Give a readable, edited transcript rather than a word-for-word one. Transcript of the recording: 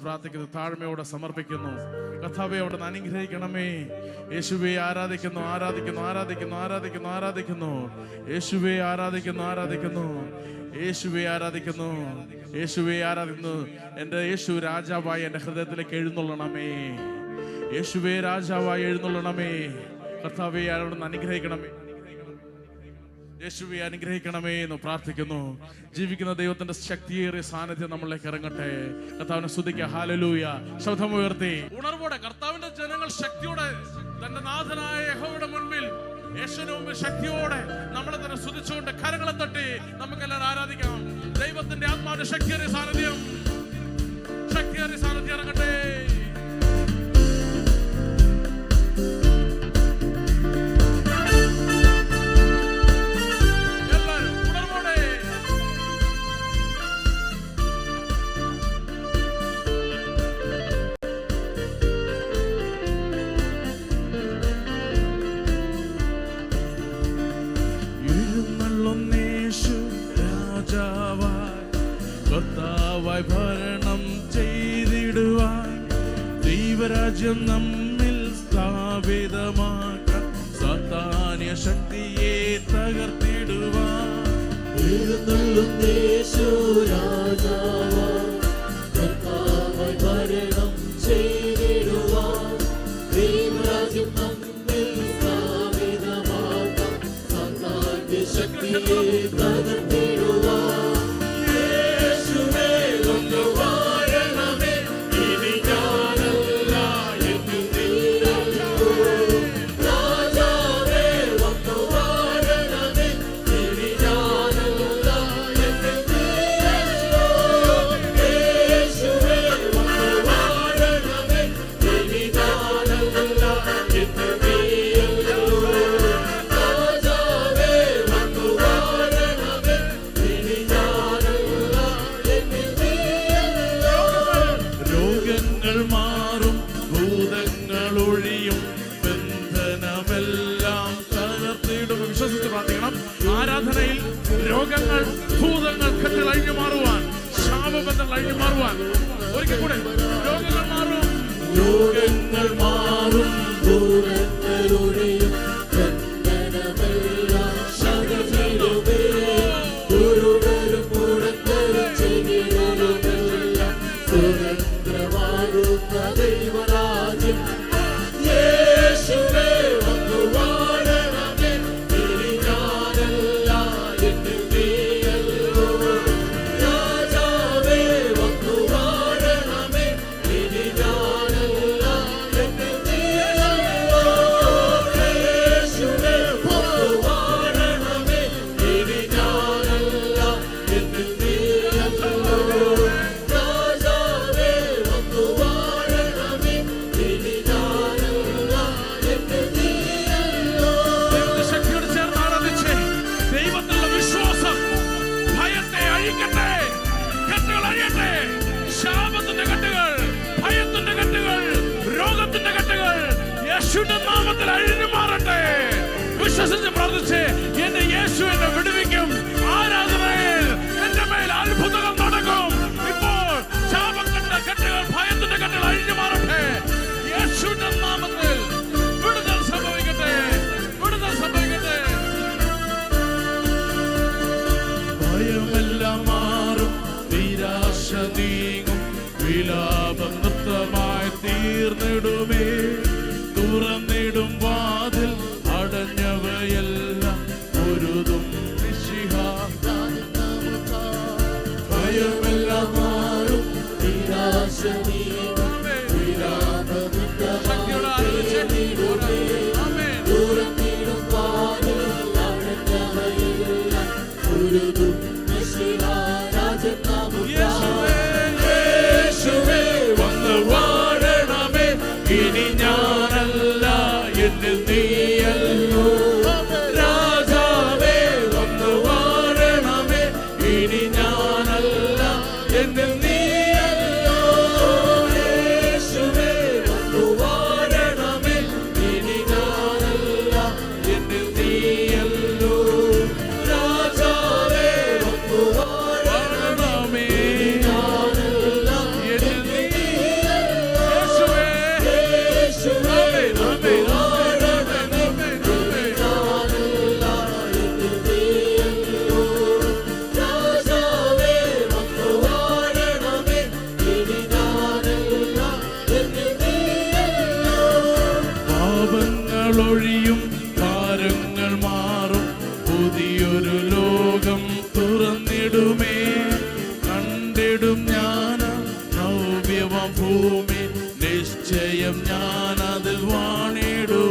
പ്രാർത്ഥിക്കുന്നു, താഴ്മയോടെ സമർപ്പിക്കുന്നു. കർത്താവേ, അവിടെ നിന്ന് അനുഗ്രഹിക്കണമേ. യേശുവേ ആരാധിക്കുന്നു, ആരാധിക്കുന്നു, ആരാധിക്കുന്നു, ആരാധിക്കുന്നു, ആരാധിക്കുന്നു. യേശുവേ ആരാധിക്കുന്നു, ആരാധിക്കുന്നു, യേശുവേ ആരാധിക്കുന്നു, യേശുവേ ആരാധിക്കുന്നു. എൻ്റെ യേശു രാജാവായി എൻ്റെ ഹൃദയത്തിലേക്ക് എഴുന്നള്ളണമേ. യേശുവേ രാജാവായി എഴുന്നള്ളണമേ. കർത്താവേ, അവിടെ നിന്ന് അനുഗ്രഹിക്കണമേ. യേശുവേ അനുഗ്രഹിക്കണമേ എന്ന് പ്രാർത്ഥിക്കുന്നു. ജീവിക്കുന്ന ദൈവത്തിന്റെ ശക്തിയേറിയ സാന്നിധ്യം നമ്മളിലേക്ക് ഇറങ്ങട്ടെ. കർത്താവിനെ സ്തുതിക്കുക. ഹല്ലേലൂയ. ശബ്ദമുയർത്തി ഉണർവോടെ കർത്താവിന്റെ ജനങ്ങൾ ശക്തിയോടെ തന്റെ നാഥനായ യഹോവയുടെ മുൻപിൽ, യേശുവിന്റെ മുമ്പിൽ ശക്തിയോടെ നമ്മളെ തന്നെ സ്തുതിച്ചുകൊണ്ട് കരങ്ങളെ തട്ടി നമുക്കെല്ലാവരും ആരാധിക്കാം. ദൈവത്തിന്റെ ആത്മാവിന്റെ ശക്തിയേറിയ സാന്നിധ്യം, ശക്തിയേറിയ സാന്നിധ്യം ഇറങ്ങട്ടെ. ഭരണം ചെയ്തിടുവാൻ, ദൈവരാജ്യം നമ്മിൽ സ്ഥാപിതമാക്കാൻ, സാത്താന്യ ശക്തിയെ തകർത്തിടുവാൻ, ഭരണം ചെയ്തിടുവാൻ, ദൈവരാജ്യം നമ്മിൽ സ്ഥാപിതമാക്കാൻ, സാത്താന്യ ശക്തിയെ തകർത്തിടുവാൻ. ആരാധനയിൽ രോഗങ്ങൾ, ഭൂതങ്ങൾ, കെട്ടുകൾ അഴിഞ്ഞു മാറുവാൻ, ശാപബന്ധങ്ങൾ അഴിഞ്ഞു മാറുവാൻ. ഒരിക്കൽ കൂടെ രോഗങ്ങൾ മാറും, രോഗങ്ങൾ മാറും, ഭൂതങ്ങൾ ഒഴിയും, ദൈവരാജ്യം യേശുവേ വന്നു വാഴണമേ. ഇനി ഞാനല്ല എന്നിൽ നീയല്ലോ, രാജാവേ വന്നു വാഴണമേ. ഇനി ഞാനല്ല എന്നിൽ നീയല്ലോ, യേശുവേ വന്നു വാഴണമേ. ഇനി ഞാനല്ല എന്നിൽ നീയല്ലോ, രാജാവേ വന്നു വാഴണമേ. ഇനി ഞാനല്ല എന്നിൽ നീയല്ലോ. ശക്തിയോട് ചേർന്ന് ആരാധിച്ച് ദൈവത്തിലുള്ള വിശ്വാസം ഭയത്തെ അഴിക്കട്ടെ. കെട്ടുകൾ അഴിയട്ടെ. ശാപത്തിന്റെ കെട്ടുകൾ, ഭയത്തിന്റെ കെട്ടുകൾ, രോഗത്തിന്റെ കെട്ടുകൾ യേശുവിന്റെ നാമത്തിൽ അഴിഞ്ഞു മാറട്ടെ. വിശ്വസിച്ച് പ്രാർത്ഥിച്ച് എന്റെ യേശു എന്നെ വിടുവിക്കും. ആരാധനയിൽ എന്റെ മേൽ അത്ഭുതങ്ങൾ നടക്കും. ഇപ്പോൾ ശാപത്തിന്റെ കെട്ടുകൾ, ഭയത്തിന്റെ കെട്ടുകൾ അഴിഞ്ഞു മാറട്ടെ. യേശുവിന്റെ നാമത്തിൽ വിടുതൽ സംഭവിക്കട്ടെ, വിടുതൽ സംഭവിക്കട്ടെ. ഭയമെല്ലാം മാറും, നിരാശ നീങ്ങും, വിലാപം നൃത്തമായി തീർന്നിടുമേ. തുറന്നിടും വാതിൽ, അടഞ്ഞവയെല്ലാം പൊരുതും മിശിഹ. ഭയമെല്ലാം മാറും, നിരാശ നീങ്ങും, വിലാപം നൃത്തമായി തീർന്നിടുമേ. തുറന്നിടും വാതിൽ, അടഞ്ഞവയെല്ലാം പൊരുതും മിശിഹ. രാജനാമം യേശുവേ വന്ന് വാഴണമേ. ഇനി ഞാനല്ല എന്നിൽ നീയല്ലോ, രാജാവേ വന്ന് വാഴണമേ. ഇനി ഞാനല്ല എന്നിൽ നീയല്ലോ, ഭൂമി നിശ്ചയം ഞാനതിൽ വാണിടും.